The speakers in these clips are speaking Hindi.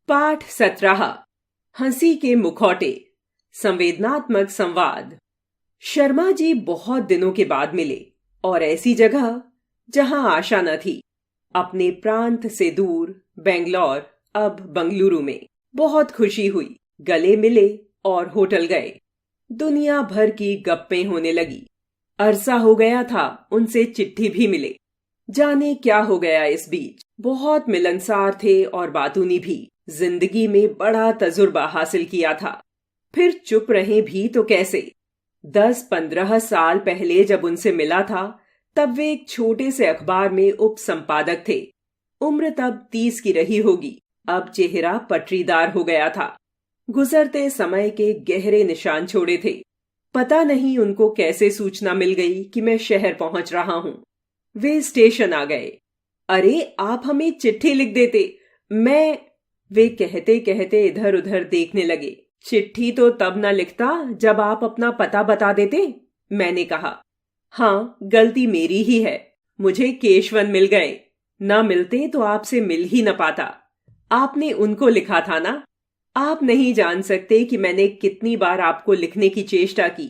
पाठ 17। हंसी के मुखौटे। संवेदनात्मक संवाद। शर्मा जी बहुत दिनों के बाद मिले और ऐसी जगह जहां आशा न थी। अपने प्रांत से दूर बेंगलोर, अब बंगलुरु में। बहुत खुशी हुई। गले मिले और होटल गए। दुनिया भर की गप्पें होने लगी। अरसा हो गया था उनसे चिट्ठी भी मिले। जाने क्या हो गया इस बीच। बहुत मिलनसार थे और बातूनी भी। जिंदगी में बड़ा तजुर्बा हासिल किया था। फिर चुप रहे भी तो कैसे। 10-15 साल पहले जब उनसे मिला था तब वे एक छोटे से अखबार में उप संपादक थे। उम्र तब 30 की रही होगी। अब चेहरा पटरीदार हो गया था। गुजरते समय के गहरे निशान छोड़े थे। पता नहीं उनको कैसे सूचना मिल गई कि मैं शहर पहुंच रहा हूं। वे स्टेशन आ गए। अरे आप हमें चिट्ठी लिख देते। वे कहते कहते इधर उधर देखने लगे। चिट्ठी तो तब न लिखता जब आप अपना पता बता देते, मैंने कहा। हाँ, गलती मेरी ही है। मुझे केशवन मिल गए। न मिलते तो आपसे मिल ही न पाता। आपने उनको लिखा था ना। आप नहीं जान सकते कि मैंने कितनी बार आपको लिखने की चेष्टा की,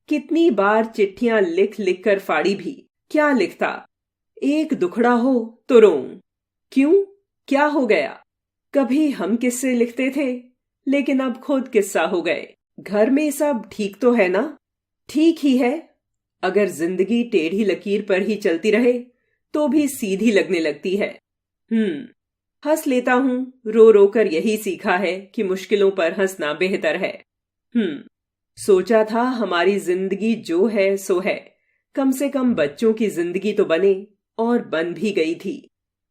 कितनी बार चिट्ठियां लिख लिख कर फाड़ी भी। क्या लिखता। एक दुखड़ा हो तो रोऊं। क्यों, क्या हो गया। कभी हम किस्से लिखते थे, लेकिन अब खुद किस्सा हो गए। घर में सब ठीक तो है ना। ठीक ही है। अगर जिंदगी टेढ़ी लकीर पर ही चलती रहे तो भी सीधी लगने लगती है। हंस लेता हूं। रो रो कर यही सीखा है कि मुश्किलों पर हंसना बेहतर है। सोचा था हमारी जिंदगी जो है सो है, कम से कम बच्चों की जिंदगी तो बने, और बन भी गई थी।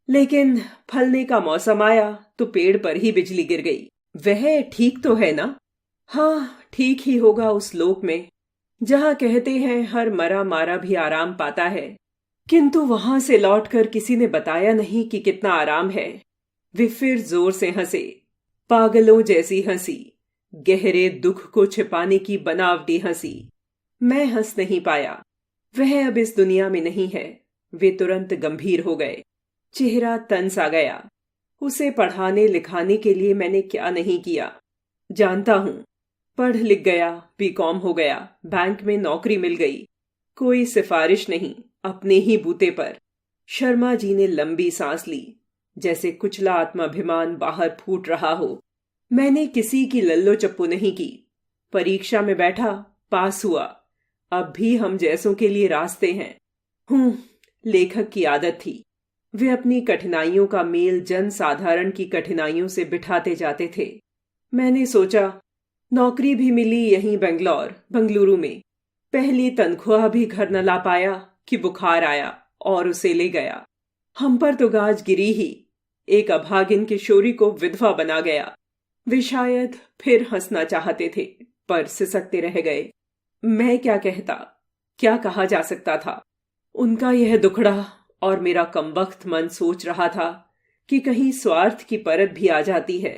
लेकिन फलने का मौसम आया तो पेड़ पर ही बिजली गिर गई। वह ठीक तो है ना। हाँ, ठीक ही होगा उस लोक में जहां कहते हैं हर मरा मारा भी आराम पाता है। किंतु वहां से लौटकर किसी ने बताया नहीं कि कितना आराम है। वे फिर जोर से हंसे। पागलों जैसी हंसी, गहरे दुख को छिपाने की बनावटी हंसी। मैं हंस नहीं पाया। वह अब इस दुनिया में नहीं है। वे तुरंत गंभीर हो गए। चेहरा तन सा गया। उसे पढ़ाने लिखाने के लिए मैंने क्या नहीं किया। जानता हूं। पढ़ लिख गया, बीकॉम हो गया, बैंक में नौकरी मिल गई। कोई सिफारिश नहीं, अपने ही बूते पर। शर्मा जी ने लंबी सांस ली, जैसे कुचला आत्माभिमान बाहर फूट रहा हो। मैंने किसी की लल्लो चप्पू नहीं की। परीक्षा में बैठा, पास हुआ। अब भी हम जैसों के लिए रास्ते हैं। लेखक की आदत थी। वे अपनी कठिनाइयों का मेल जन साधारण की कठिनाइयों से बिठाते जाते थे। मैंने सोचा, नौकरी भी मिली यहीं बंगलुरु में। पहली तनख्वाह भी घर न ला पाया कि बुखार आया और उसे ले गया। हम पर तो गाज गिरी ही। एक अभागिन किशोरी को विधवा बना गया। वे शायद फिर हंसना चाहते थे, पर सिसकते रह गए। मैं क्या कहता, क्या कहा जा सकता था। उनका यह दुखड़ा और मेरा कमबख्त मन सोच रहा था कि कहीं स्वार्थ की परत भी आ जाती है।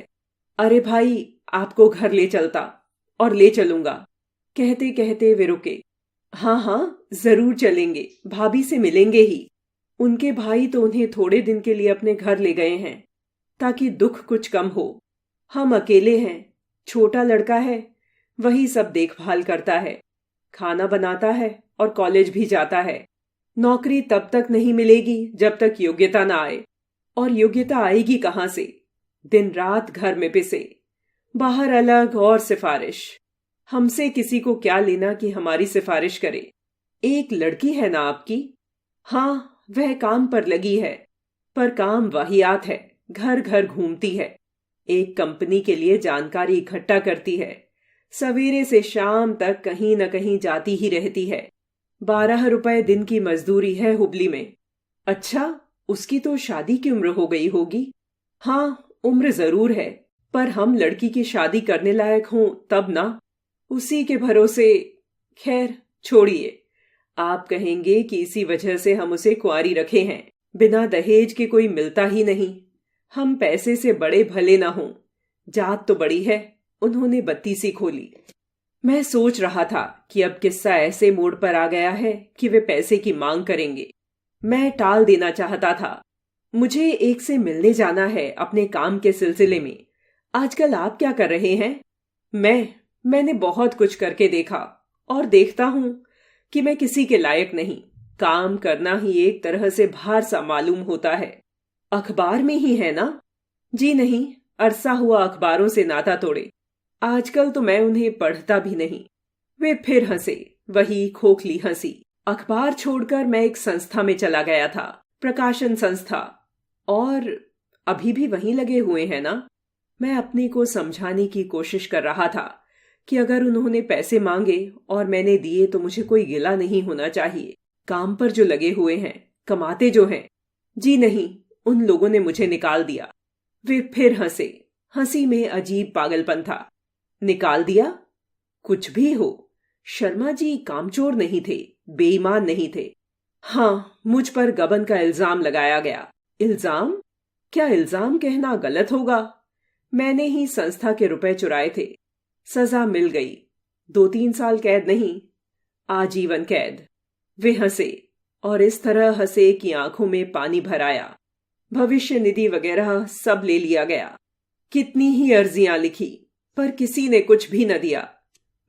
अरे भाई, आपको घर ले चलता और ले चलूंगा। कहते कहते वे रुके। हाँ, जरूर चलेंगे, भाभी से मिलेंगे ही। उनके भाई तो उन्हें थोड़े दिन के लिए अपने घर ले गए हैं, ताकि दुख कुछ कम हो। हम अकेले हैं। छोटा लड़का है, वही सब देखभाल करता है, खाना बनाता है और कॉलेज भी जाता है। नौकरी तब तक नहीं मिलेगी जब तक योग्यता ना आए, और योग्यता आएगी कहां से। दिन रात घर में पिसे, बाहर अलग और सिफारिश। हमसे किसी को क्या लेना कि हमारी सिफारिश करे। एक लड़की है ना आपकी। हाँ, वह काम पर लगी है, पर काम वाहियात है। घर घर घूमती है, एक कंपनी के लिए जानकारी इकट्ठा करती है। सवेरे से शाम तक कहीं न कहीं जाती ही रहती है। 12 रुपए दिन की मजदूरी है हुबली में। अच्छा, उसकी तो शादी की उम्र हो गई होगी। हाँ, उम्र जरूर है, पर हम लड़की की शादी करने लायक हों तब ना। उसी के भरोसे। खैर छोड़िए। आप कहेंगे कि इसी वजह से हम उसे कुंवारी रखे हैं। बिना दहेज के कोई मिलता ही नहीं। हम पैसे से बड़े भले ना हों, जात तो बड़ी है। उन्होंने बत्ती सी खोली। मैं सोच रहा था कि अब किस्सा ऐसे मोड़ पर आ गया है कि वे पैसे की मांग करेंगे। मैं टाल देना चाहता था। मुझे एक से मिलने जाना है अपने काम के सिलसिले में। आजकल आप क्या कर रहे हैं? मैंने बहुत कुछ करके देखा और देखता हूं कि मैं किसी के लायक नहीं। काम करना ही एक तरह से भार सा मालूम होता है। अखबार में ही है ना? जी नहीं, अरसा हुआ अखबारों से नाता तोड़े। आजकल तो मैं उन्हें पढ़ता भी नहीं। वे फिर हंसे, वही खोखली हंसी। अखबार छोड़कर मैं एक संस्था में चला गया था, प्रकाशन संस्था। और अभी भी वहीं लगे हुए हैं ना? मैं अपने को समझाने की कोशिश कर रहा था कि अगर उन्होंने पैसे मांगे और मैंने दिए तो मुझे कोई गिला नहीं होना चाहिए। काम पर जो लगे हुए हैं, कमाते जो हैं। जी नहीं, उन लोगों ने मुझे निकाल दिया। वे फिर हंसे, हंसी में अजीब पागलपन था। निकाल दिया? कुछ भी हो, शर्मा जी कामचोर नहीं थे, बेईमान नहीं थे। हाँ, मुझ पर गबन का इल्जाम लगाया गया। इल्जाम? क्या इल्जाम कहना गलत होगा? मैंने ही संस्था के रुपए चुराए थे। सजा मिल गई। 2-3 साल कैद नहीं, आजीवन कैद। वे हंसे और इस तरह हंसे कि आंखों में पानी भर आया। भविष्य निधि वगैरह सब ले लिया गया। कितनी ही अर्जियां लिखी, पर किसी ने कुछ भी न दिया।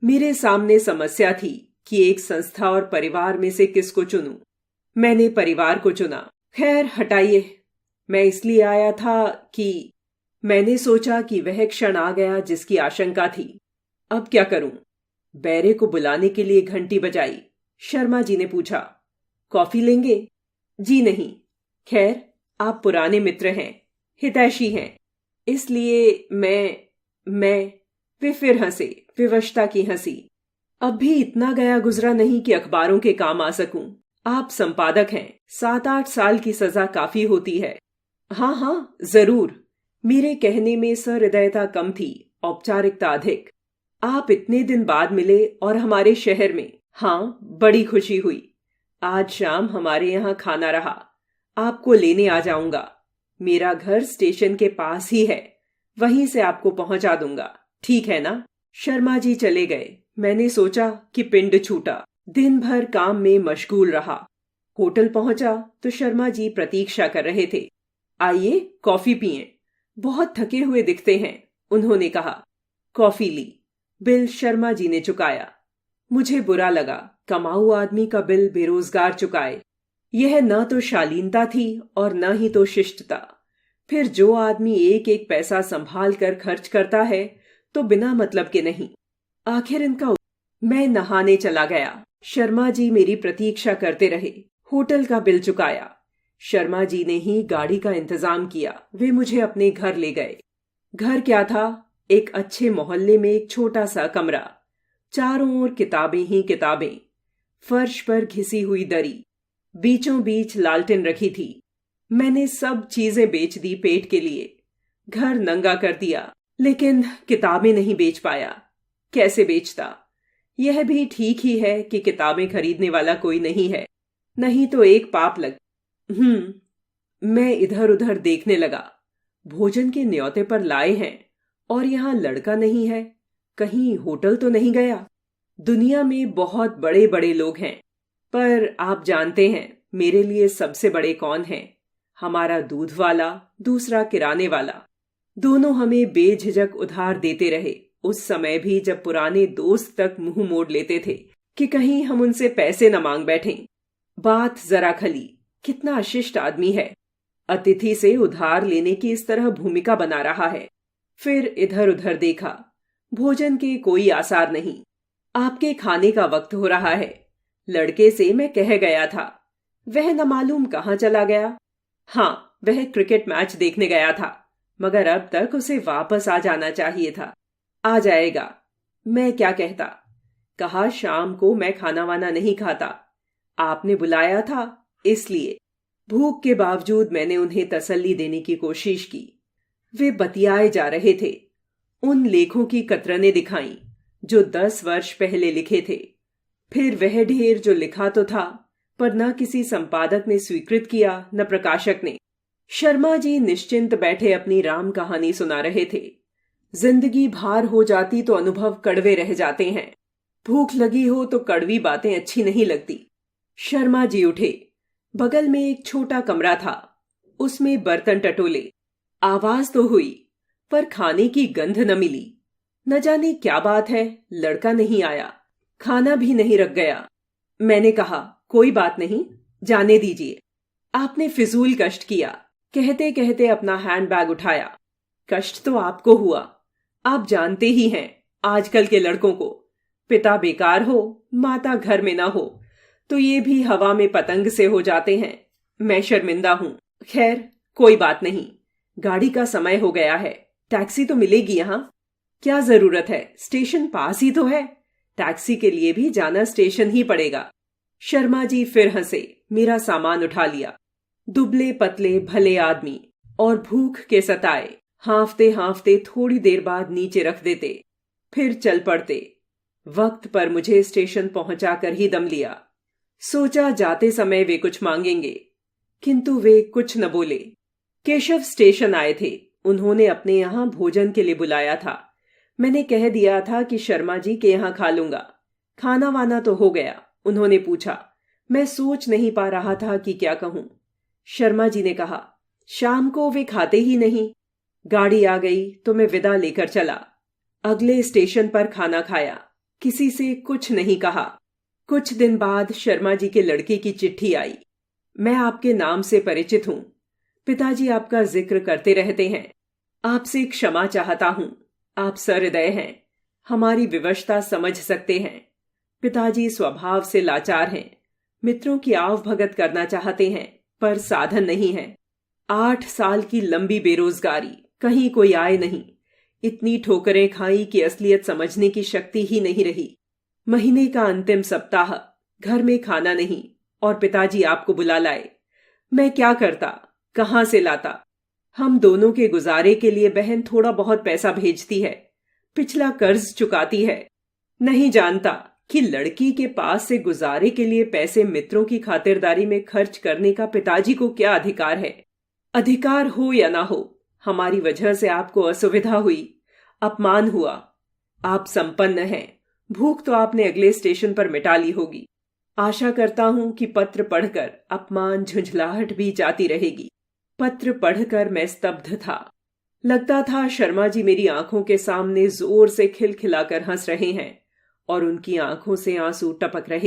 मेरे सामने समस्या थी कि एक संस्था और परिवार में से किसको चुनूं। मैंने परिवार को चुना। खैर हटाइए। मैं इसलिए आया था कि मैंने सोचा कि वह क्षण आ गया जिसकी आशंका थी। अब क्या करूं? बैरे को बुलाने के लिए घंटी बजाई। शर्मा जी ने पूछा, कॉफी लेंगे? जी नहीं। खैर, आप पुराने मित्र हैं, हितैषी हैं, इसलिए मैं वे फिर हंसे, विवशता की हंसी। अब भी इतना गया गुजरा नहीं कि अखबारों के काम आ सकूं। आप संपादक हैं, 7-8 साल की सजा काफी होती है। हाँ हाँ, जरूर। मेरे कहने में सहृदयता कम थी, औपचारिकता अधिक। आप इतने दिन बाद मिले और हमारे शहर में। हाँ, बड़ी खुशी हुई। आज शाम हमारे यहाँ खाना रहा। आपको लेने आ जाऊंगा। मेरा घर स्टेशन के पास ही है, वहीं से आपको पहुंचा दूंगा। ठीक है ना? शर्मा जी चले गए। मैंने सोचा कि पिंड छूटा। दिन भर काम में मशगूल रहा। होटल पहुंचा तो शर्मा जी प्रतीक्षा कर रहे थे। आइए, कॉफी पिएं। बहुत थके हुए दिखते हैं, उन्होंने कहा। कॉफी ली। बिल शर्मा जी ने चुकाया। मुझे बुरा लगा, कमाऊ आदमी का बिल बेरोजगार चुकाए। यह न तो शालीनता थी और न ही तो शिष्टता। फिर जो आदमी एक एक पैसा संभाल कर खर्च करता है तो बिना मतलब के नहीं। आखिर मैं नहाने चला गया। शर्मा जी मेरी प्रतीक्षा करते रहे। होटल का बिल चुकाया। शर्मा जी ने ही गाड़ी का इंतजाम किया। वे मुझे अपने घर ले गए। घर क्या था? एक अच्छे मोहल्ले में एक छोटा सा कमरा। चारों ओर किताबें ही किताबें। फर्श पर घिसी हुई दरी। बीचों बीच लालटेन रखी थी। मैंने सब चीजें बेच दी पेट के लिए। घर नंगा कर दिया, लेकिन किताबें नहीं बेच पाया। कैसे बेचता? यह भी ठीक ही है कि किताबें खरीदने वाला कोई नहीं है, नहीं तो एक पाप लग। मैं इधर उधर देखने लगा। भोजन के न्योते पर लाए हैं और यहाँ लड़का नहीं है। कहीं होटल तो नहीं गया? दुनिया में बहुत बड़े बड़े लोग हैं, पर आप जानते हैं मेरे लिए सबसे बड़े कौन हैं? हमारा दूध वाला, दूसरा किराने वाला। दोनों हमें बेझिझक उधार देते रहे, उस समय भी जब पुराने दोस्त तक मुंह मोड़ लेते थे कि कहीं हम उनसे पैसे न मांग बैठें। बात जरा खली, कितना अशिष्ट आदमी है। अतिथि से उधार लेने की इस तरह भूमिका बना रहा है। फिर इधर उधर देखा। भोजन के कोई आसार नहीं। आपके खाने का वक्त हो रहा है। लड़के से मैं कह गया था, वह न मालूम कहाँ चला गया। हाँ, वह क्रिकेट मैच देखने गया था, मगर अब तक उसे वापस आ जाना चाहिए था। आ जाएगा। मैं क्या कहता? कहा शाम को मैं खाना वाना नहीं खाता। आपने बुलाया था इसलिए। भूख के बावजूद मैंने उन्हें तसल्ली देने की कोशिश की। वे बतियाए जा रहे थे। उन लेखों की कतरनें दिखाईं जो 10 वर्ष पहले लिखे थे। फिर वह ढेर जो लिखा तो था, पर न किसी संपादक ने स्वीकृत किया, न प्रकाशक ने। शर्मा जी निश्चिंत बैठे अपनी राम कहानी सुना रहे थे। जिंदगी भार हो जाती तो अनुभव कड़वे रह जाते हैं। भूख लगी हो तो कड़वी बातें अच्छी नहीं लगती। शर्मा जी उठे। बगल में एक छोटा कमरा था, उसमें बर्तन टटोले। आवाज तो हुई, पर खाने की गंध न मिली। न जाने क्या बात है, लड़का नहीं आया, खाना भी नहीं रख गया। मैंने कहा, कोई बात नहीं, जाने दीजिए, आपने फिजूल कष्ट किया। कहते कहते अपना हैंडबैग उठाया। कष्ट तो आपको हुआ, आप जानते ही हैं आजकल के लड़कों को, पिता बेकार हो, माता घर में ना हो तो ये भी हवा में पतंग से हो जाते हैं। मैं शर्मिंदा हूं। खैर, कोई बात नहीं, गाड़ी का समय हो गया है, टैक्सी तो मिलेगी यहां। क्या जरूरत है, स्टेशन पास ही तो है, टैक्सी के लिए भी जाना स्टेशन ही पड़ेगा। शर्मा जी फिर हंसे, मेरा सामान उठा लिया। दुबले पतले भले आदमी, और भूख के सताए हांफते हांफते थोड़ी देर बाद नीचे रख देते, फिर चल पड़ते। वक्त पर मुझे स्टेशन पहुंचाकर ही दम लिया। सोचा जाते समय वे कुछ मांगेंगे, किंतु वे कुछ न बोले। केशव स्टेशन आए थे, उन्होंने अपने यहां भोजन के लिए बुलाया था। मैंने कह दिया था कि शर्मा जी के यहां खा लूंगा। खाना वाना तो हो गया। उन्होंने पूछा। मैं सोच नहीं पा रहा था कि क्या कहूं। शर्मा जी ने कहा, शाम को वे खाते ही नहीं। गाड़ी आ गई तो मैं विदा लेकर चला। अगले स्टेशन पर खाना खाया, किसी से कुछ नहीं कहा। कुछ दिन बाद शर्मा जी के लड़के की चिट्ठी आई। मैं आपके नाम से परिचित हूं, पिताजी आपका जिक्र करते रहते हैं। आपसे क्षमा चाहता हूं, आप सहृदय हैं, हमारी विवशता समझ सकते हैं। पिताजी स्वभाव से लाचार हैं, मित्रों की आवभगत करना चाहते हैं, पर साधन नहीं है। 8 साल की लंबी बेरोजगारी, कहीं कोई आय नहीं, इतनी ठोकरें खाई कि असलियत समझने की शक्ति ही नहीं रही। महीने का अंतिम सप्ताह, घर में खाना नहीं, और पिताजी आपको बुला लाए। मैं क्या करता, कहां से लाता? हम दोनों के गुजारे के लिए बहन थोड़ा बहुत पैसा भेजती है, पिछला कर्ज चुकाती है। नहीं जानता कि लड़की के पास से गुजारे के लिए पैसे मित्रों की खातिरदारी में खर्च करने का पिताजी को क्या अधिकार है। अधिकार हो या ना हो, हमारी वजह से आपको असुविधा हुई, अपमान हुआ। आप संपन्न हैं, भूख तो आपने अगले स्टेशन पर मिटा ली होगी। आशा करता हूं कि पत्र पढ़कर अपमान झुंझलाहट भी जाती रहेगी। पत्र पढ़कर मैं स्तब्ध था। लगता था शर्मा जी मेरी आंखों के सामने जोर से खिलखिलाकर हंस रहे हैं और उनकी आंखों से आंसू टपक रहे।